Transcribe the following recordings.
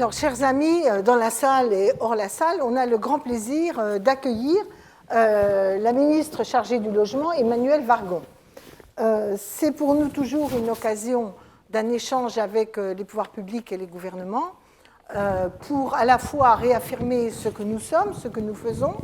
Alors, chers amis, dans la salle et hors la salle, on a le grand plaisir d'accueillir la ministre chargée du Logement, Emmanuelle Wargon. C'est pour nous toujours une occasion d'un échange avec les pouvoirs publics et les gouvernements pour à la fois réaffirmer ce que nous sommes, ce que nous faisons,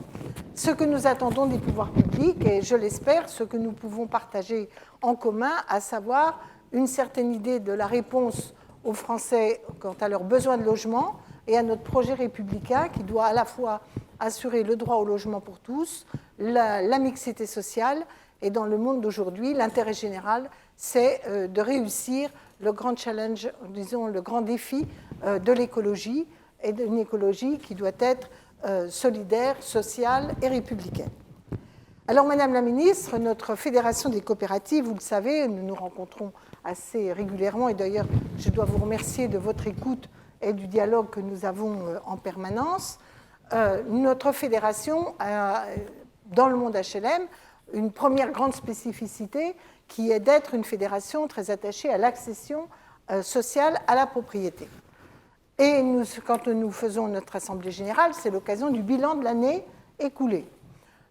ce que nous attendons des pouvoirs publics et, je l'espère, ce que nous pouvons partager en commun, à savoir une certaine idée de la réponse aux Français quant à leurs besoins de logement et à notre projet républicain qui doit à la fois assurer le droit au logement pour tous, la mixité sociale et dans le monde d'aujourd'hui, l'intérêt général, c'est de réussir le grand challenge, disons le grand défi de l'écologie et d'une écologie qui doit être solidaire, sociale et républicaine. Alors, Madame la Ministre, notre Fédération des coopératives, vous le savez, nous nous rencontrons assez régulièrement et d'ailleurs, je dois vous remercier de votre écoute et du dialogue que nous avons en permanence. Notre fédération a, dans le monde HLM, une première grande spécificité qui est d'être une fédération très attachée à l'accession sociale à la propriété. Et nous, quand nous faisons notre assemblée générale, c'est l'occasion du bilan de l'année écoulée.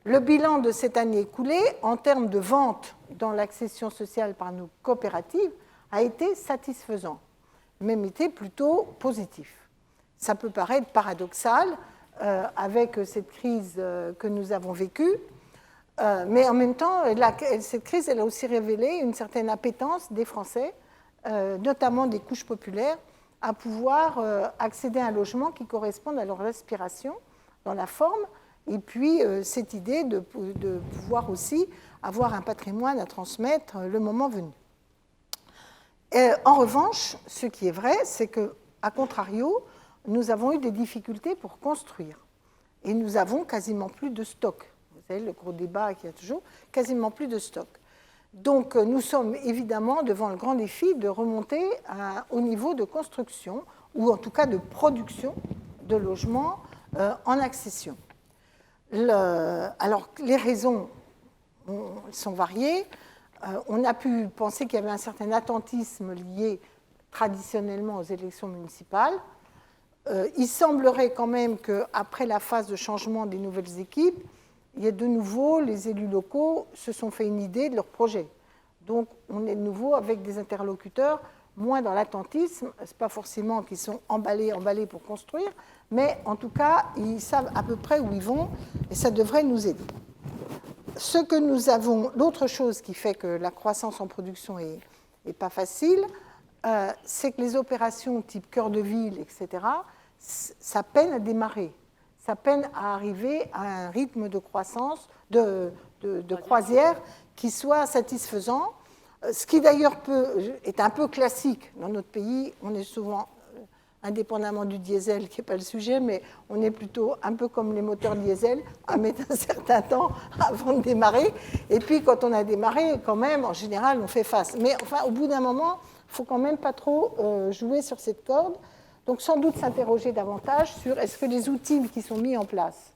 Le bilan de cette année écoulée, en termes de vente dans l'accession sociale par nos coopératives, a été satisfaisant, même été plutôt positif. Ça peut paraître paradoxal avec cette crise que nous avons vécue, mais en même temps, cette crise elle a aussi révélé une certaine appétence des Français, notamment des couches populaires, à pouvoir accéder à un logement qui corresponde à leurs aspirations dans la forme, et puis cette idée de pouvoir aussi avoir un patrimoine à transmettre le moment venu. En revanche, ce qui est vrai, c'est qu'à contrario, nous avons eu des difficultés pour construire. Et nous avons quasiment plus de stock. Vous savez, le gros débat qu'il y a toujours, quasiment plus de stock. Donc, nous sommes évidemment devant le grand défi de remonter au niveau de construction, ou en tout cas de production de logements en accession. Alors, les raisons sont variées. On a pu penser qu'il y avait un certain attentisme lié traditionnellement aux élections municipales. Il semblerait quand même qu'après la phase de changement des nouvelles équipes, il y a de nouveau, les élus locaux se sont fait une idée de leur projet. Donc, on est de nouveau avec des interlocuteurs moins dans l'attentisme. Ce n'est pas forcément qu'ils sont emballés pour construire, mais en tout cas, ils savent à peu près où ils vont et ça devrait nous aider. Ce que nous avons, l'autre chose qui fait que la croissance en production n'est pas facile, c'est que les opérations type cœur de ville, etc., ça peine à démarrer. Ça peine à arriver à un rythme de croissance, de croisière qui soit satisfaisant. Ce qui d'ailleurs est un peu classique dans notre pays. On est souvent, indépendamment du diesel, qui n'est pas le sujet, mais on est plutôt un peu comme les moteurs diesel, à mettre un certain temps avant de démarrer. Et puis quand on a démarré, quand même, en général, on fait face. Mais enfin, au bout d'un moment, il ne faut quand même pas trop jouer sur cette corde. Donc sans doute s'interroger davantage sur est-ce que les outils qui sont mis en place,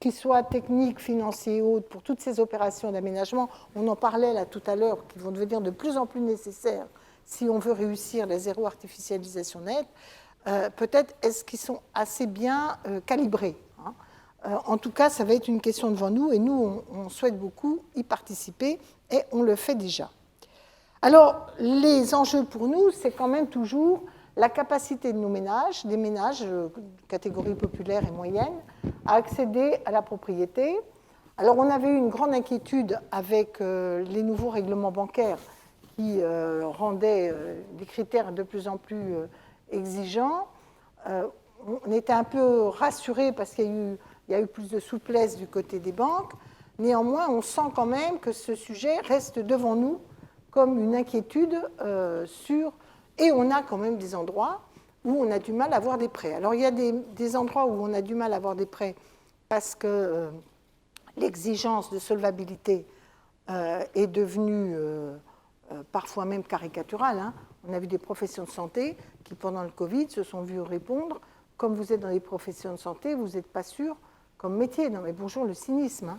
qu'ils soient techniques, financiers et autres, pour toutes ces opérations d'aménagement, on en parlait là tout à l'heure, qui vont devenir de plus en plus nécessaires si on veut réussir la zéro artificialisation nette, peut-être est-ce qu'ils sont assez bien calibrés, hein. En tout cas, ça va être une question devant nous, et nous, on souhaite beaucoup y participer, et on le fait déjà. Alors, les enjeux pour nous, c'est quand même toujours la capacité de nos ménages, des ménages de catégorie populaire et moyenne, à accéder à la propriété. Alors, on avait eu une grande inquiétude avec les nouveaux règlements bancaires qui rendaient des critères de plus en plus exigeants. On était un peu rassurés parce qu'il y a eu plus de souplesse du côté des banques. Néanmoins, on sent quand même que ce sujet reste devant nous comme une inquiétude sur... Et on a quand même des endroits où on a du mal à avoir des prêts. Alors, il y a des endroits où on a du mal à avoir des prêts parce que l'exigence de solvabilité est devenue parfois même caricaturale, hein. On a vu des professions de santé qui, pendant le Covid, se sont vues répondre « Comme vous êtes dans les professions de santé, vous n'êtes pas sûr comme métier. » Non, mais bonjour le cynisme,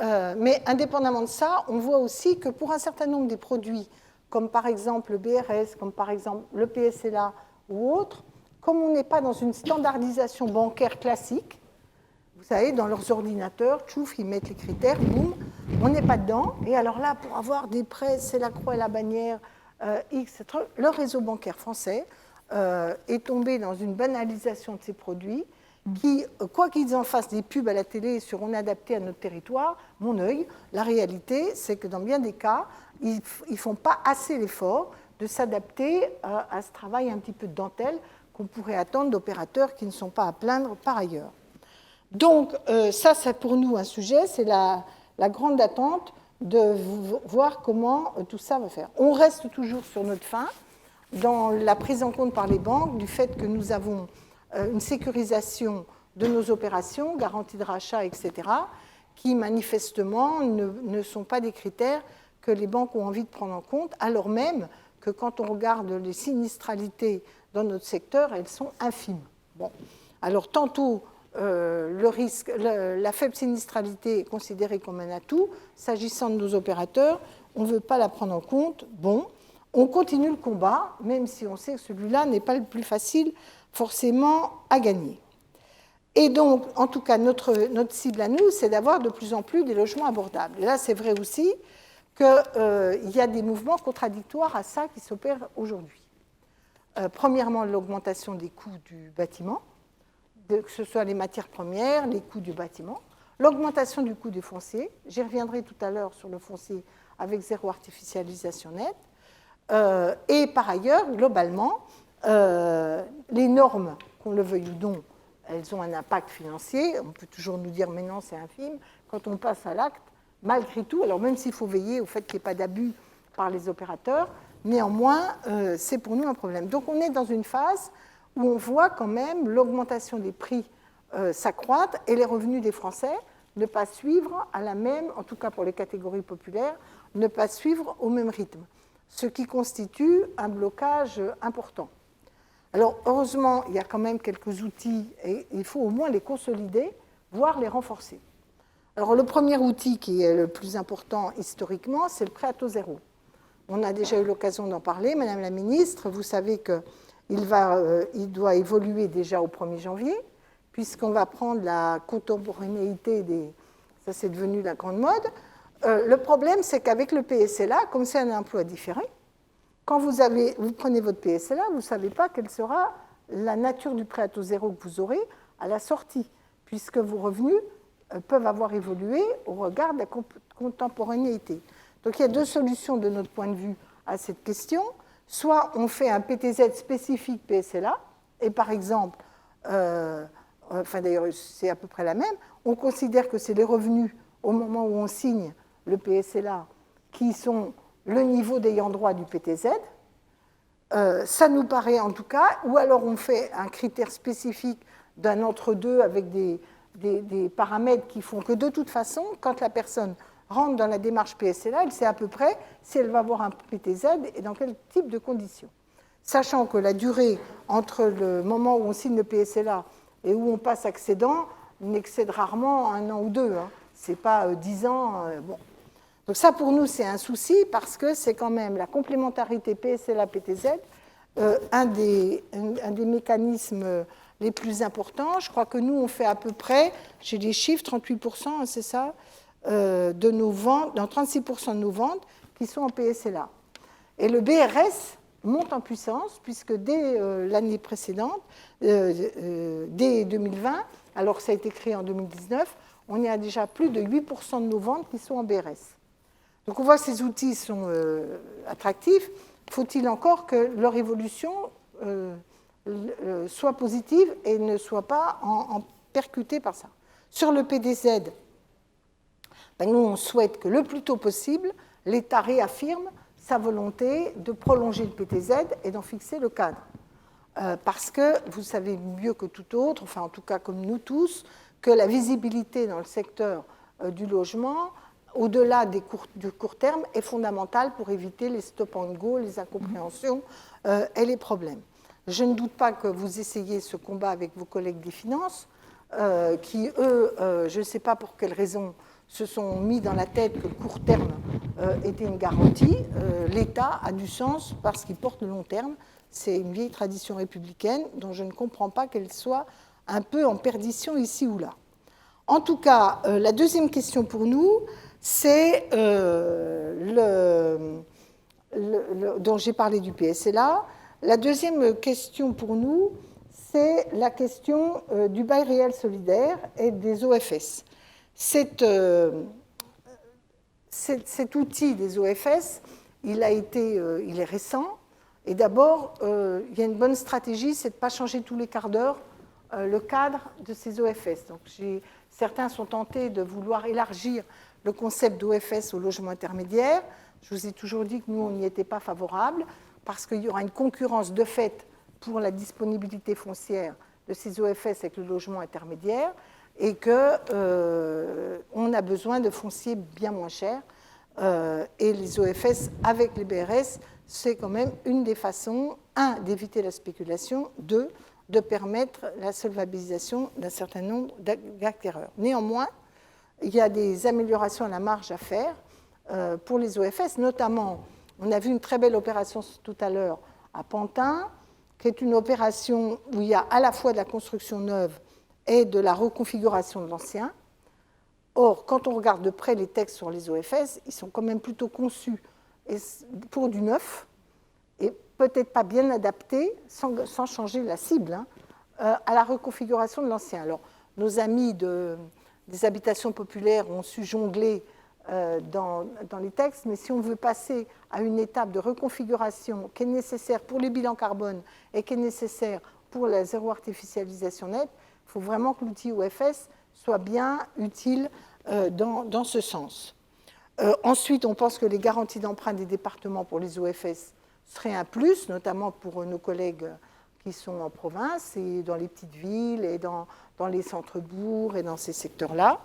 hein. Mais indépendamment de ça, on voit aussi que pour un certain nombre des produits, comme par exemple le BRS, comme par exemple le PSLA ou autres, comme on n'est pas dans une standardisation bancaire classique, vous savez, dans leurs ordinateurs, tchouf, ils mettent les critères, boum, on n'est pas dedans. Et alors là, pour avoir des prêts, c'est la croix et la bannière, X, le réseau bancaire français est tombé dans une banalisation de ces produits qui, quoi qu'ils en fassent des pubs à la télé, seront adaptés à notre territoire. Mon œil, la réalité, c'est que dans bien des cas, ils ne font pas assez l'effort de s'adapter à ce travail un petit peu de dentelle qu'on pourrait attendre d'opérateurs qui ne sont pas à plaindre par ailleurs. Donc, ça, c'est pour nous un sujet, c'est la grande attente de voir comment tout ça va faire. On reste toujours sur notre faim dans la prise en compte par les banques du fait que nous avons une sécurisation de nos opérations, garantie de rachat, etc., qui manifestement ne sont pas des critères que les banques ont envie de prendre en compte, alors même que quand on regarde les sinistralités dans notre secteur, elles sont infimes. Bon. Alors, tantôt, le risque, la faible sinistralité est considérée comme un atout. S'agissant de nos opérateurs, on ne veut pas la prendre en compte. Bon, on continue le combat, même si on sait que celui-là n'est pas le plus facile forcément à gagner. Et donc, en tout cas, notre cible à nous, c'est d'avoir de plus en plus des logements abordables. Et là, c'est vrai aussi qu'il y a des mouvements contradictoires à ça qui s'opèrent aujourd'hui. Premièrement, l'augmentation des coûts du bâtiment, que ce soit les matières premières, les coûts du bâtiment, l'augmentation du coût du foncier, j'y reviendrai tout à l'heure sur le foncier avec zéro artificialisation nette, et par ailleurs, globalement, les normes, qu'on le veuille ou non, elles ont un impact financier, on peut toujours nous dire mais non, c'est infime, quand on passe à l'acte, malgré tout, alors même s'il faut veiller au fait qu'il n'y ait pas d'abus par les opérateurs, néanmoins, c'est pour nous un problème. Donc on est dans une phase où on voit quand même l'augmentation des prix s'accroître et les revenus des Français ne pas suivre à la même, en tout cas pour les catégories populaires, ne pas suivre au même rythme, ce qui constitue un blocage important. Alors heureusement, il y a quand même quelques outils et il faut au moins les consolider, voire les renforcer. Alors le premier outil qui est le plus important historiquement, c'est le prêt à taux zéro. On a déjà eu l'occasion d'en parler, Madame la Ministre, vous savez qu'il doit évoluer déjà au 1er janvier, puisqu'on va prendre la contemporanéité ça c'est devenu la grande mode. Le problème, c'est qu'avec le PSLA, comme c'est un emploi différé, quand vous prenez votre PSLA, vous ne savez pas quelle sera la nature du prêt à taux zéro que vous aurez à la sortie, puisque vos revenus peuvent avoir évolué au regard de la contemporanéité. Donc il y a deux solutions de notre point de vue à cette question. Soit on fait un PTZ spécifique PSLA, et par exemple, enfin d'ailleurs c'est à peu près la même, on considère que c'est les revenus au moment où on signe le PSLA qui sont le niveau d'ayant droit du PTZ. Ça nous paraît en tout cas, ou alors on fait un critère spécifique d'un entre-deux avec des paramètres qui font que de toute façon, quand la personne rentre dans la démarche PSLA, elle sait à peu près si elle va avoir un PTZ et dans quel type de conditions. Sachant que la durée entre le moment où on signe le PSLA et où on passe accédant n'excède rarement 1 an ou 2. Hein. Ce n'est pas 10 ans. Bon. Donc ça, pour nous, c'est un souci parce que c'est quand même la complémentarité PSLA-PTZ, un des mécanismes les plus importants. Je crois que nous, on fait à peu près, j'ai des chiffres, 38%, c'est ça, de nos ventes, dans 36% de nos ventes qui sont en PSLA. Et le BRS monte en puissance puisque dès l'année précédente, dès 2020, alors que ça a été créé en 2019, on y a déjà plus de 8% de nos ventes qui sont en BRS. Donc on voit que ces outils sont attractifs. Faut-il encore que leur évolution soit positive et ne soit pas percutée par ça. Sur le PTZ, ben nous on souhaite que le plus tôt possible, l'État réaffirme sa volonté de prolonger le PTZ et d'en fixer le cadre. Parce que vous savez mieux que tout autre, enfin en tout cas comme nous tous, que la visibilité dans le secteur du logement, au-delà du court terme, est fondamentale pour éviter les stop and go, les incompréhensions et les problèmes. Je ne doute pas que vous essayez ce combat avec vos collègues des finances, qui, eux, je ne sais pas pour quelle raison, se sont mis dans la tête que le court terme était une garantie. L'État a du sens parce qu'il porte le long terme. C'est une vieille tradition républicaine dont je ne comprends pas qu'elle soit un peu en perdition ici ou là. En tout cas, la deuxième question pour nous, c'est dont j'ai parlé du PSLA. La deuxième question pour nous, c'est la question du bail réel solidaire et des OFS. Cet outil des OFS, il est récent. Et d'abord, il y a une bonne stratégie, c'est de ne pas changer tous les quarts d'heure le cadre de ces OFS. Donc, certains sont tentés de vouloir élargir le concept d'OFS au logement intermédiaire. Je vous ai toujours dit que nous, on n'y était pas favorable, parce qu'il y aura une concurrence de fait pour la disponibilité foncière de ces OFS avec le logement intermédiaire, et qu'on a besoin de foncier bien moins cher. Et les OFS avec les BRS, c'est quand même une des façons, d'éviter la spéculation, de permettre la solvabilisation d'un certain nombre d'acquéreurs. Néanmoins, il y a des améliorations à la marge à faire pour les OFS, notamment, on a vu une très belle opération tout à l'heure à Pantin, qui est une opération où il y a à la fois de la construction neuve et de la reconfiguration de l'ancien. Or, quand on regarde de près les textes sur les OFS, ils sont quand même plutôt conçus pour du neuf, et peut-être pas bien adaptés, sans changer la cible, à la reconfiguration de l'ancien. Alors, nos amis des habitations populaires ont su jongler dans les textes, mais si on veut passer à une étape de reconfiguration qui est nécessaire pour les bilans carbone et qui est nécessaire pour la zéro artificialisation nette, il faut vraiment que l'outil OFS soit bien utile dans ce sens. Ensuite, on pense que les garanties d'emprunt des départements pour les OFS seraient un plus, notamment pour nos collègues qui sont en province et dans les petites villes et dans les centres-bourgs et dans ces secteurs-là.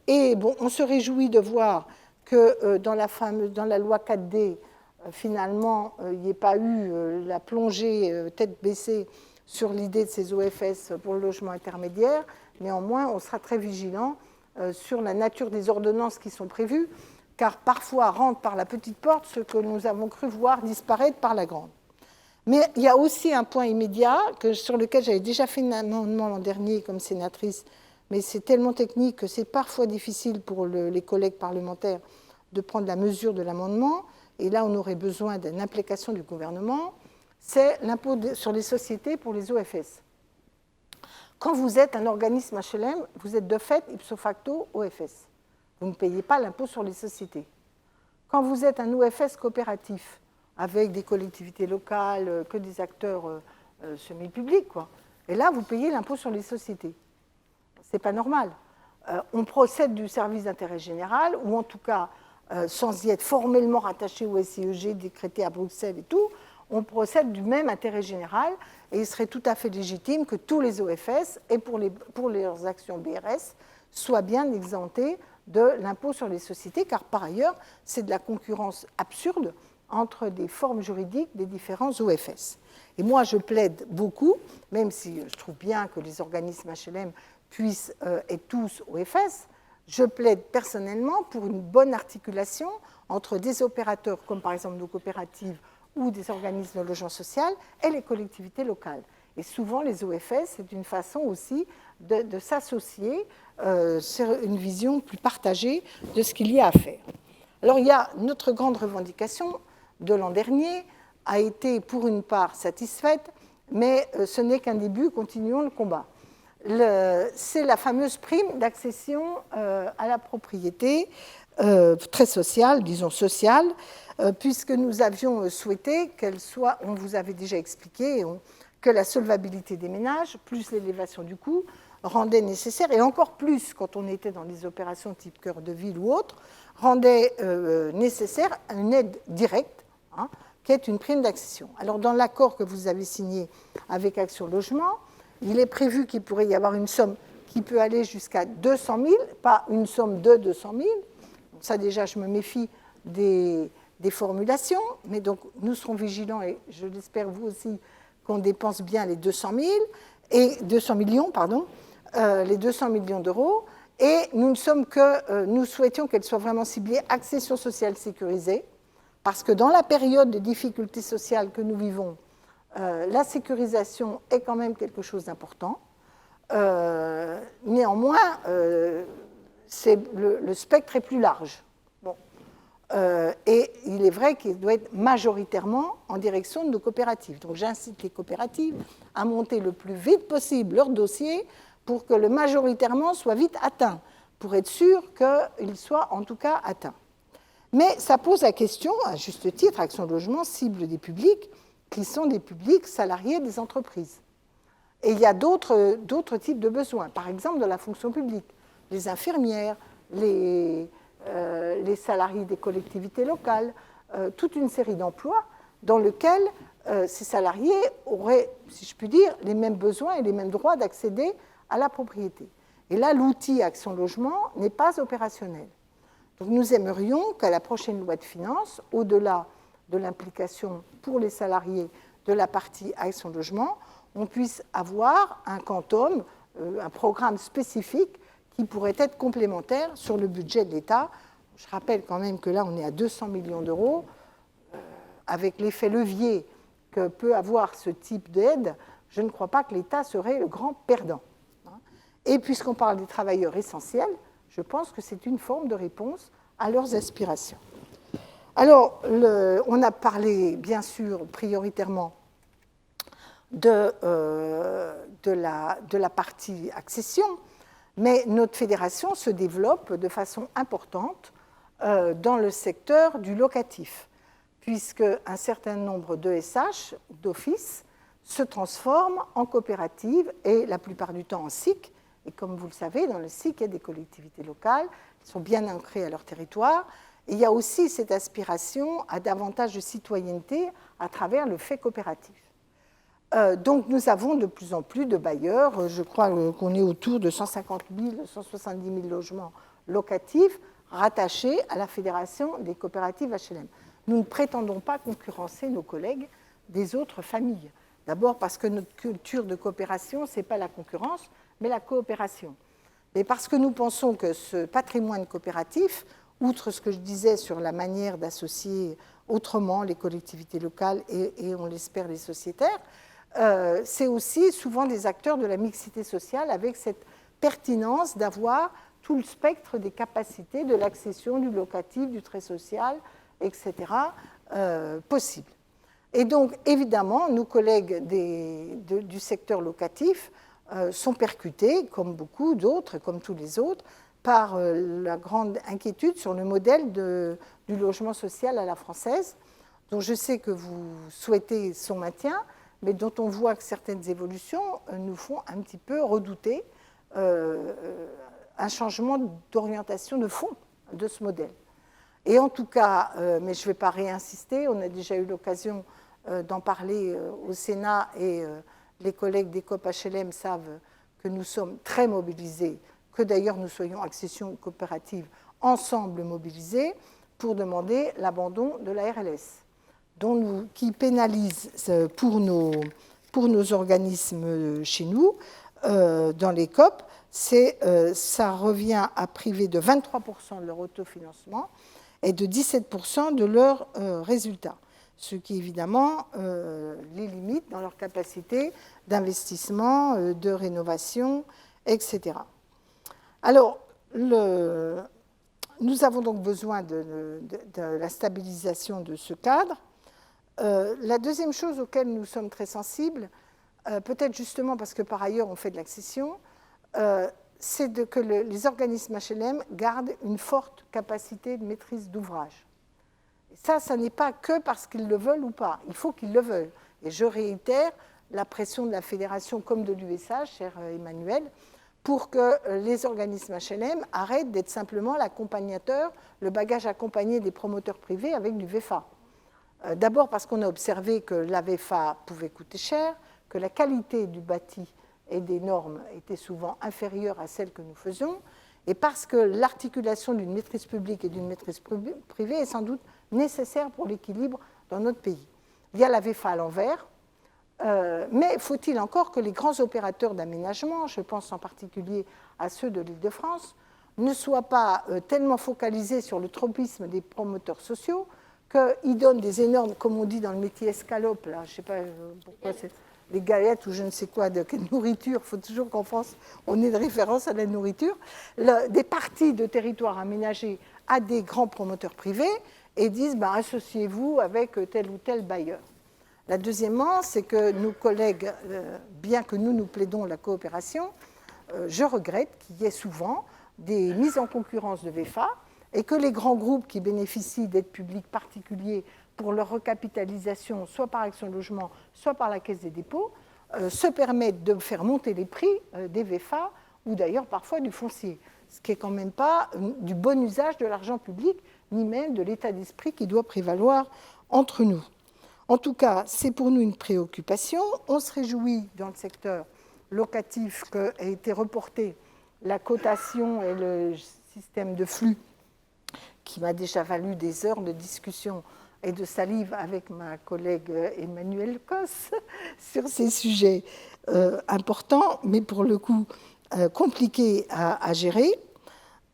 Et bon, on se réjouit de voir que dans la loi 4D, finalement, il n'y ait pas eu la plongée tête baissée sur l'idée de ces OFS pour le logement intermédiaire. Néanmoins, on sera très vigilant sur la nature des ordonnances qui sont prévues, car parfois rentre par la petite porte ce que nous avons cru voir disparaître par la grande. Mais il y a aussi un point immédiat sur lequel j'avais déjà fait un amendement l'an dernier comme sénatrice, mais c'est tellement technique que c'est parfois difficile pour les collègues parlementaires de prendre la mesure de l'amendement, et là on aurait besoin d'une implication du gouvernement, c'est l'impôt sur les sociétés pour les OFS. Quand vous êtes un organisme HLM, vous êtes de fait ipso facto OFS. Vous ne payez pas l'impôt sur les sociétés. Quand vous êtes un OFS coopératif, avec des collectivités locales, que des acteurs semi-publics, quoi, et là, vous payez l'impôt sur les sociétés. Ce n'est pas normal. On procède du service d'intérêt général, ou en tout cas, sans y être formellement rattaché au SIEG, décrété à Bruxelles et tout, on procède du même intérêt général, et il serait tout à fait légitime que tous les OFS, et pour leurs actions BRS, soient bien exemptés de l'impôt sur les sociétés, car par ailleurs, c'est de la concurrence absurde entre des formes juridiques des différents OFS. Et moi, je plaide beaucoup, même si je trouve bien que les organismes HLM puissent être tous OFS, je plaide personnellement pour une bonne articulation entre des opérateurs, comme par exemple nos coopératives ou des organismes de logement social, et les collectivités locales. Et souvent, les OFS, c'est une façon aussi de s'associer sur une vision plus partagée de ce qu'il y a à faire. Alors, il y a notre grande revendication de l'an dernier, a été pour une part satisfaite, mais ce n'est qu'un début, continuons le combat. C'est la fameuse prime d'accession à la propriété, très sociale, disons sociale, puisque nous avions souhaité qu'elle soit, on vous avait déjà expliqué, que la solvabilité des ménages, plus l'élévation du coût, rendait nécessaire, et encore plus quand on était dans des opérations type cœur de ville ou autre, rendait nécessaire une aide directe, qui est une prime d'accession. Alors, dans l'accord que vous avez signé avec Action Logement, il est prévu qu'il pourrait y avoir une somme qui peut aller jusqu'à 200 000, pas une somme de 200 000. Ça, déjà, je me méfie des formulations, mais donc nous serons vigilants, et je l'espère vous aussi, qu'on dépense bien les 200 000, et 200 millions, pardon, les 200 millions d'euros, et nous souhaitions qu'elle soit vraiment ciblée accession sociale sécurisée, parce que dans la période de difficultés sociales que nous vivons, la sécurisation est quand même quelque chose d'important. Néanmoins, le spectre est plus large. Bon. Et il est vrai qu'il doit être majoritairement en direction de nos coopératives. Donc j'incite les coopératives à monter le plus vite possible leur dossier pour que le majoritairement soit vite atteint, pour être sûr qu'il soit en tout cas atteint. Mais ça pose la question, à juste titre, Action Logement cible des publics qui sont des publics salariés des entreprises. Et il y a d'autres types de besoins, par exemple de la fonction publique, les infirmières, les salariés des collectivités locales, toute une série d'emplois dans lesquels ces salariés auraient, si je puis dire, les mêmes besoins et les mêmes droits d'accéder à la propriété. Et là, l'outil Action Logement n'est pas opérationnel. Donc nous aimerions qu'à la prochaine loi de finances, au-delà de l'implication pour les salariés de la partie Action Logement, on puisse avoir un quantum, un programme spécifique qui pourrait être complémentaire sur le budget de l'État. Je rappelle quand même que là, on est à 200 millions d'euros. Avec l'effet levier que peut avoir ce type d'aide, je ne crois pas que l'État serait le grand perdant. Et puisqu'on parle des travailleurs essentiels, je pense que c'est une forme de réponse à leurs aspirations. Alors, on a parlé, bien sûr, prioritairement de la partie accession, mais notre fédération se développe de façon importante dans le secteur du locatif, puisque un certain nombre d'ESH, d'office, se transforment en coopératives et la plupart du temps en SIC. Et comme vous le savez, dans le SIC, il y a des collectivités locales qui sont bien ancrées à leur territoire. Et il y a aussi cette aspiration à davantage de citoyenneté à travers le fait coopératif. Donc nous avons de plus en plus de bailleurs. Je crois qu'on est autour de 150 000, 170 000 logements locatifs rattachés à la Fédération des coopératives HLM. Nous ne prétendons pas concurrencer nos collègues des autres familles. D'abord parce que notre culture de coopération, ce n'est pas la concurrence, mais la coopération. Et parce que nous pensons que ce patrimoine coopératif, outre ce que je disais sur la manière d'associer autrement les collectivités locales et on l'espère, les sociétaires, c'est aussi souvent des acteurs de la mixité sociale avec cette pertinence d'avoir tout le spectre des capacités de l'accession, du locatif, du très social, etc., possible. Et donc, évidemment, nos collègues du secteur locatif sont percutés, comme beaucoup d'autres, comme tous les autres, par la grande inquiétude sur le modèle du logement social à la française, dont je sais que vous souhaitez son maintien, mais dont on voit que certaines évolutions nous font un petit peu redouter un changement d'orientation de fond de ce modèle. Et en tout cas, mais je ne vais pas réinsister, on a déjà eu l'occasion d'en parler au Sénat et les collègues des COP HLM savent que nous sommes très mobilisés, que d'ailleurs nous soyons accession coopérative ensemble mobilisés pour demander l'abandon de la RLS, qui pénalise pour nos organismes chez nous, dans les COP, ça revient à priver de 23% de leur autofinancement et de 17% de leurs résultats, ce qui évidemment les limite dans leur capacité d'investissement, de rénovation, etc. Alors, nous avons donc besoin de la stabilisation de ce cadre. La deuxième chose auquel nous sommes très sensibles, peut-être justement parce que par ailleurs on fait de l'accession, c'est que les organismes HLM gardent une forte capacité de maîtrise d'ouvrage. Ça n'est pas que parce qu'ils le veulent ou pas, il faut qu'ils le veulent. Et je réitère la pression de la Fédération comme de l'USH, cher Emmanuel, pour que les organismes HLM arrêtent d'être simplement l'accompagnateur, le bagage accompagné des promoteurs privés avec du VFA. D'abord parce qu'on a observé que la VFA pouvait coûter cher, que la qualité du bâti et des normes était souvent inférieure à celle que nous faisions, et parce que l'articulation d'une maîtrise publique et d'une maîtrise privée est sans doute nécessaire pour l'équilibre dans notre pays. Il y a la VFA à l'envers, mais faut-il encore que les grands opérateurs d'aménagement, je pense en particulier à ceux de l'Île-de-France, ne soient pas tellement focalisés sur le tropisme des promoteurs sociaux qu'ils donnent des énormes, comme on dit dans le métier escalope, là, je ne sais pas pourquoi c'est les galettes ou je ne sais quoi, de quelle nourriture, il faut toujours qu'en France, on ait de référence à la nourriture, des parties de territoire aménagées à des grands promoteurs privés et disent associez-vous avec tel ou tel bailleur. La deuxièmement, c'est que nos collègues, bien que nous plaidons la coopération, je regrette qu'il y ait souvent des mises en concurrence de VEFA et que les grands groupes qui bénéficient d'aides publiques particulières pour leur recapitalisation, soit par Action Logement, soit par la Caisse des dépôts, se permettent de faire monter les prix des VEFA ou d'ailleurs parfois du foncier, ce qui n'est quand même pas du bon usage de l'argent public, ni même de l'état d'esprit qui doit prévaloir entre nous. En tout cas, c'est pour nous une préoccupation. On se réjouit dans le secteur locatif qu'ait été reporté la cotation et le système de flux qui m'a déjà valu des heures de discussion et de salive avec ma collègue Emmanuelle Cos sur ces sujets importants, mais pour le coup compliqués à gérer.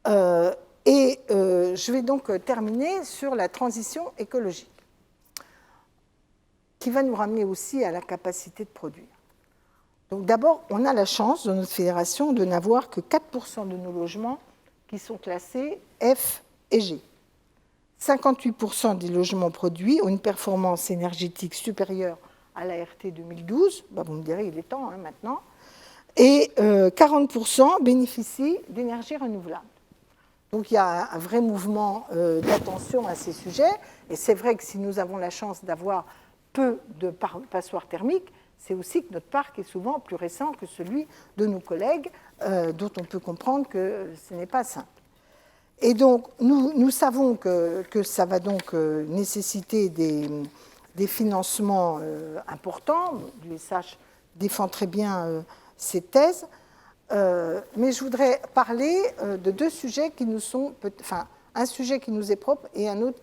Je vais donc terminer sur la transition écologique, qui va nous ramener aussi à la capacité de produire. Donc d'abord, on a la chance dans notre fédération de n'avoir que 4% de nos logements qui sont classés F et G. 58% des logements produits ont une performance énergétique supérieure à la RT 2012. Vous me direz, il est temps maintenant. Et 40% bénéficient d'énergie renouvelable. Donc il y a un vrai mouvement d'attention à ces sujets. Et c'est vrai que si nous avons la chance d'avoir peu de passoires thermiques, c'est aussi que notre parc est souvent plus récent que celui de nos collègues, dont on peut comprendre que ce n'est pas simple. Et donc, nous savons que ça va donc nécessiter des financements importants. L'USH défend très bien cette thèse. Mais je voudrais parler de deux sujets qui nous sont... un sujet qui nous est propre et un autre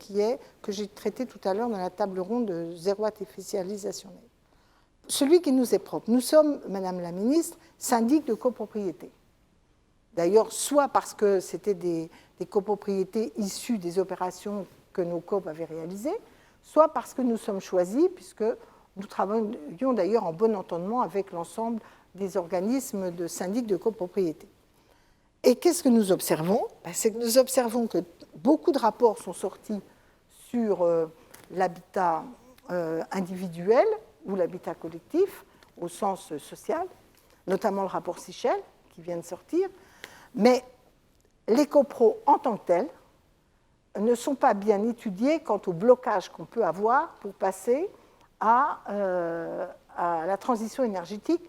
que j'ai traité tout à l'heure dans la table ronde de zéro artificialisation nette. Celui qui nous est propre. Nous sommes, Madame la Ministre, syndic de copropriété. D'ailleurs, soit parce que c'était des copropriétés issues des opérations que nos COP avaient réalisées, soit parce que nous sommes choisis, puisque nous travaillions d'ailleurs en bon entendement avec l'ensemble des organismes de syndics de copropriété. Et qu'est-ce que nous observons ? C'est que nous observons que beaucoup de rapports sont sortis sur l'habitat individuel ou l'habitat collectif, au sens social, notamment le rapport Sichel, qui vient de sortir, mais les copros en tant que tels ne sont pas bien étudiés quant au blocage qu'on peut avoir pour passer à la transition énergétique,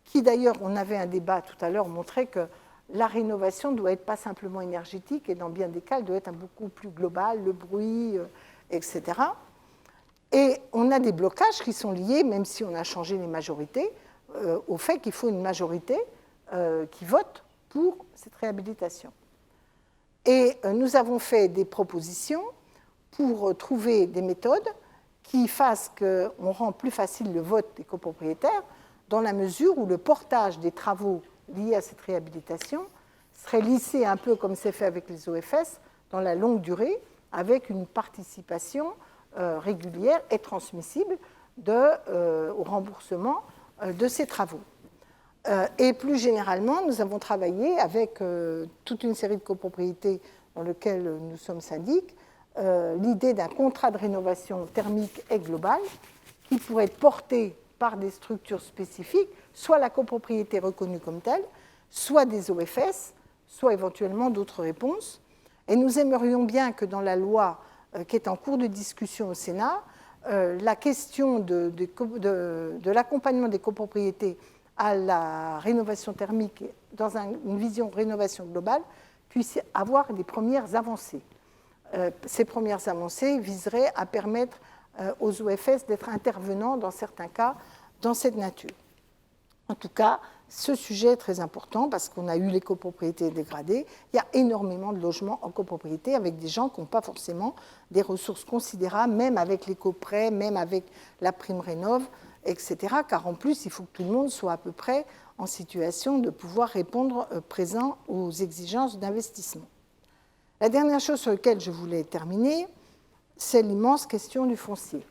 qui d'ailleurs, on avait un débat tout à l'heure, montrait que la rénovation ne doit être pas simplement énergétique, et dans bien des cas, elle doit être beaucoup plus globale, le bruit, etc. Et on a des blocages qui sont liés, même si on a changé les majorités, au fait qu'il faut une majorité qui vote pour cette réhabilitation. Et nous avons fait des propositions pour trouver des méthodes qui fassent qu'on rend plus facile le vote des copropriétaires, dans la mesure où le portage des travaux liés à cette réhabilitation serait lissé un peu comme c'est fait avec les OFS, dans la longue durée, avec une participation régulière et transmissible au remboursement de ces travaux. Et plus généralement, nous avons travaillé avec toute une série de copropriétés dans lesquelles nous sommes syndics, l'idée d'un contrat de rénovation thermique et global qui pourrait être porté par des structures spécifiques, soit la copropriété reconnue comme telle, soit des OFS, soit éventuellement d'autres réponses. Et nous aimerions bien que dans la loi qui est en cours de discussion au Sénat, la question de l'accompagnement des copropriétés à la rénovation thermique dans une vision rénovation globale puisse avoir des premières avancées. Ces premières avancées viseraient à permettre aux OFS d'être intervenants dans certains cas dans cette nature. En tout cas, ce sujet est très important parce qu'on a eu les copropriétés dégradées. Il y a énormément de logements en copropriété avec des gens qui n'ont pas forcément des ressources considérables, même avec les coprêts, même avec la prime rénov', etc. Car en plus, il faut que tout le monde soit à peu près en situation de pouvoir répondre présent aux exigences d'investissement. La dernière chose sur laquelle je voulais terminer, c'est l'immense question du foncier.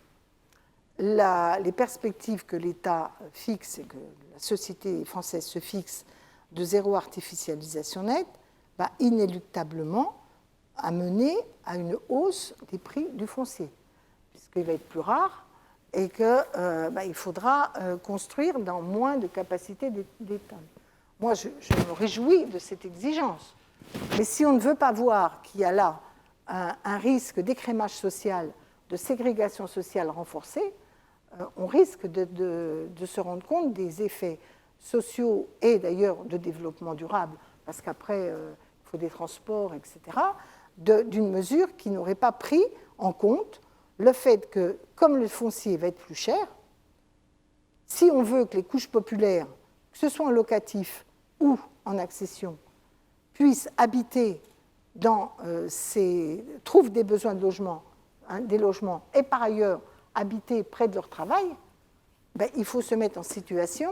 Les perspectives que l'État fixe et que la société française se fixe de zéro artificialisation nette va inéluctablement amener à une hausse des prix du foncier, puisqu'il va être plus rare et qu'il faudra construire dans moins de capacité d'État. Moi, je me réjouis de cette exigence. Mais si on ne veut pas voir qu'il y a là un risque d'écrémage social, de ségrégation sociale renforcée, on risque de se rendre compte des effets sociaux et d'ailleurs de développement durable, parce qu'après, il faut des transports, etc., d'une mesure qui n'aurait pas pris en compte le fait que, comme le foncier va être plus cher, si on veut que les couches populaires, que ce soit en locatif ou en accession, puissent habiter trouvent des besoins de logement, des logements, et par ailleurs habiter près de leur travail, il faut se mettre en situation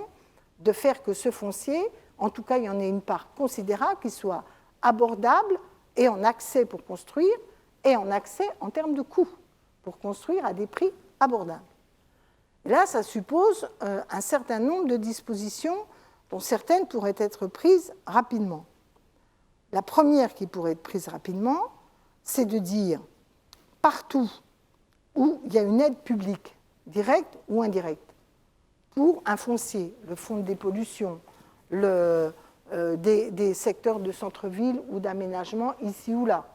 de faire que ce foncier, en tout cas il y en ait une part considérable, qui soit abordable et en accès pour construire, et en accès en termes de coûts, pour construire à des prix abordables. Et là, ça suppose un certain nombre de dispositions dont certaines pourraient être prises rapidement. La première qui pourrait être prise rapidement, c'est de dire partout où il y a une aide publique, directe ou indirecte, pour un foncier, le fonds de dépollution, des secteurs de centre-ville ou d'aménagement ici ou là,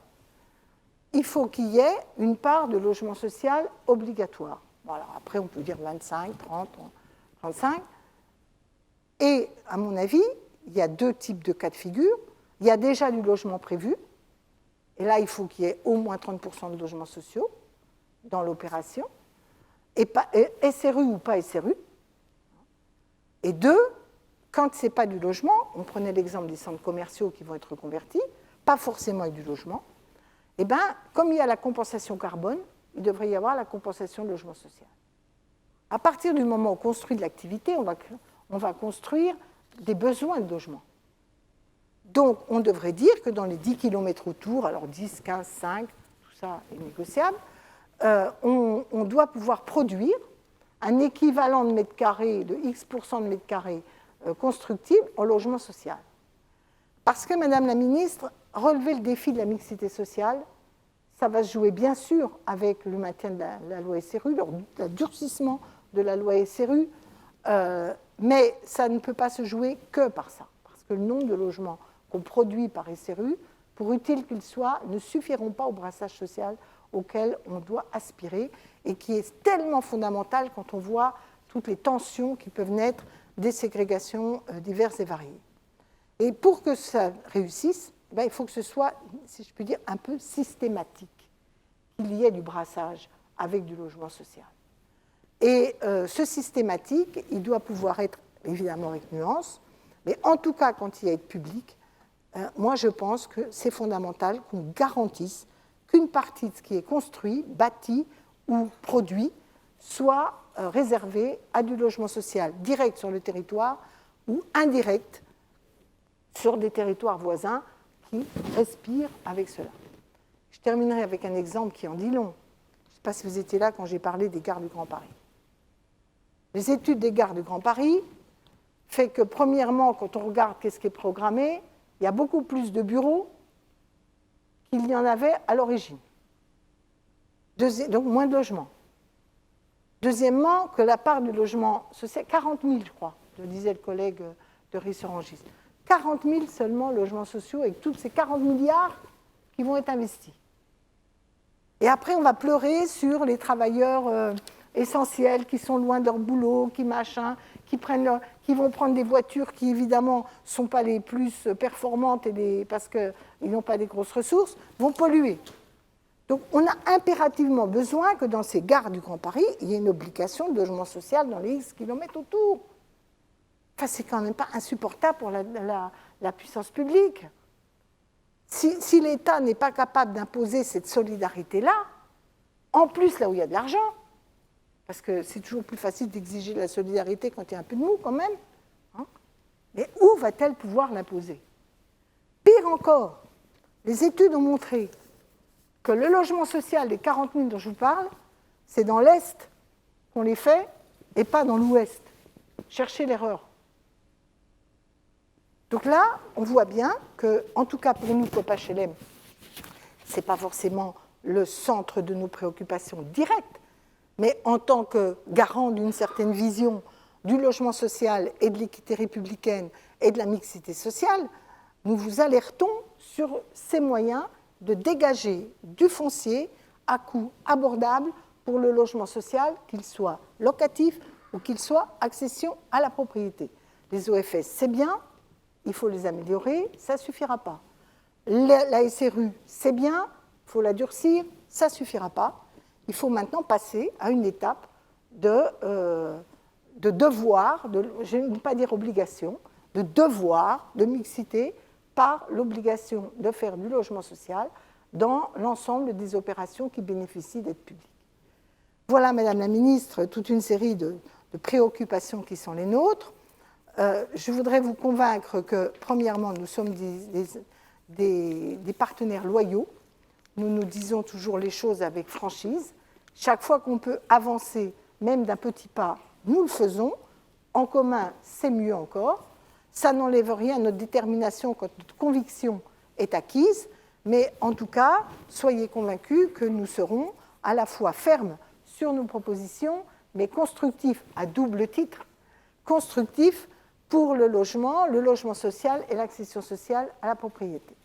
il faut qu'il y ait une part de logement social obligatoire. Voilà, après, on peut dire 25, 30, 35. Et, à mon avis, il y a deux types de cas de figure. Il y a déjà du logement prévu, et là, il faut qu'il y ait au moins 30% de logements sociaux dans l'opération, et SRU ou pas SRU. Et deux, quand ce n'est pas du logement, on prenait l'exemple des centres commerciaux qui vont être reconvertis, pas forcément avec du logement, et comme il y a la compensation carbone, il devrait y avoir la compensation de logement social. À partir du moment où on construit de l'activité, on va construire des besoins de logement. Donc, on devrait dire que dans les 10 km autour, alors 10, 15, 5, tout ça est négociable, on doit pouvoir produire un équivalent de mètres carrés, de X% de mètres carrés constructibles en logement social. Parce que, Madame la Ministre, relever le défi de la mixité sociale, ça va se jouer bien sûr avec le maintien de la loi SRU, le durcissement de la loi SRU, mais ça ne peut pas se jouer que par ça, parce que le nombre de logements qu'on produit par SRU, pour utile qu'ils soient, ne suffiront pas au brassage social auquel on doit aspirer et qui est tellement fondamental quand on voit toutes les tensions qui peuvent naître des ségrégations diverses et variées. Et pour que ça réussisse, il faut que ce soit, si je puis dire, un peu systématique, qu'il y ait du brassage avec du logement social. Et ce systématique, il doit pouvoir être, évidemment avec nuance, mais en tout cas, quand il y a être public, moi je pense que c'est fondamental qu'on garantisse qu'une partie de ce qui est construit, bâti ou produit soit réservée à du logement social direct sur le territoire ou indirect sur des territoires voisins qui respirent avec cela. Je terminerai avec un exemple qui en dit long. Je ne sais pas si vous étiez là quand j'ai parlé des gares du Grand Paris. Les études des gares du Grand Paris fait que, premièrement, quand on regarde qu'est-ce qui est programmé, il y a beaucoup plus de bureaux qu'il y en avait à l'origine. Donc, moins de logements. Deuxièmement, que la part du logement social, 40 000, je crois, le disait le collègue de Rissorangis, 40 000 seulement logements sociaux avec tous ces 40 milliards qui vont être investis. Et après, on va pleurer sur les travailleurs essentiels qui sont loin de leur boulot, qui vont prendre des voitures qui, évidemment, ne sont pas les plus performantes parce qu'ils n'ont pas des grosses ressources, vont polluer. Donc, on a impérativement besoin que dans ces gares du Grand Paris, il y ait une obligation de logement social dans les X kilomètres autour. Enfin, c'est quand même pas insupportable pour la puissance publique. Si l'État n'est pas capable d'imposer cette solidarité-là, en plus là où il y a de l'argent, parce que c'est toujours plus facile d'exiger de la solidarité quand il y a un peu de mou quand même, mais où va-t-elle pouvoir l'imposer? Pire encore, les études ont montré que le logement social des 40 000 dont je vous parle, c'est dans l'Est qu'on les fait et pas dans l'Ouest. Cherchez l'erreur. Donc là, on voit bien que, en tout cas pour nous, COP-HLM, ce n'est pas forcément le centre de nos préoccupations directes, mais en tant que garant d'une certaine vision du logement social et de l'équité républicaine et de la mixité sociale, nous vous alertons sur ces moyens de dégager du foncier à coût abordable pour le logement social, qu'il soit locatif ou qu'il soit accession à la propriété. Les OFS, c'est bien, il faut les améliorer, ça ne suffira pas. La SRU, c'est bien, il faut la durcir, ça ne suffira pas. Il faut maintenant passer à une étape de devoir, je ne veux pas dire obligation, de devoir de mixité par l'obligation de faire du logement social dans l'ensemble des opérations qui bénéficient d'aides publiques. Voilà, Madame la Ministre, toute une série de préoccupations qui sont les nôtres. Je voudrais vous convaincre que, premièrement, nous sommes des partenaires loyaux. Nous nous disons toujours les choses avec franchise. Chaque fois qu'on peut avancer, même d'un petit pas, nous le faisons. En commun, c'est mieux encore. Ça n'enlève rien à notre détermination quand notre conviction est acquise. Mais en tout cas, soyez convaincus que nous serons à la fois fermes sur nos propositions, mais constructifs à double titre. Constructifs pour le logement social et l'accession sociale à la propriété.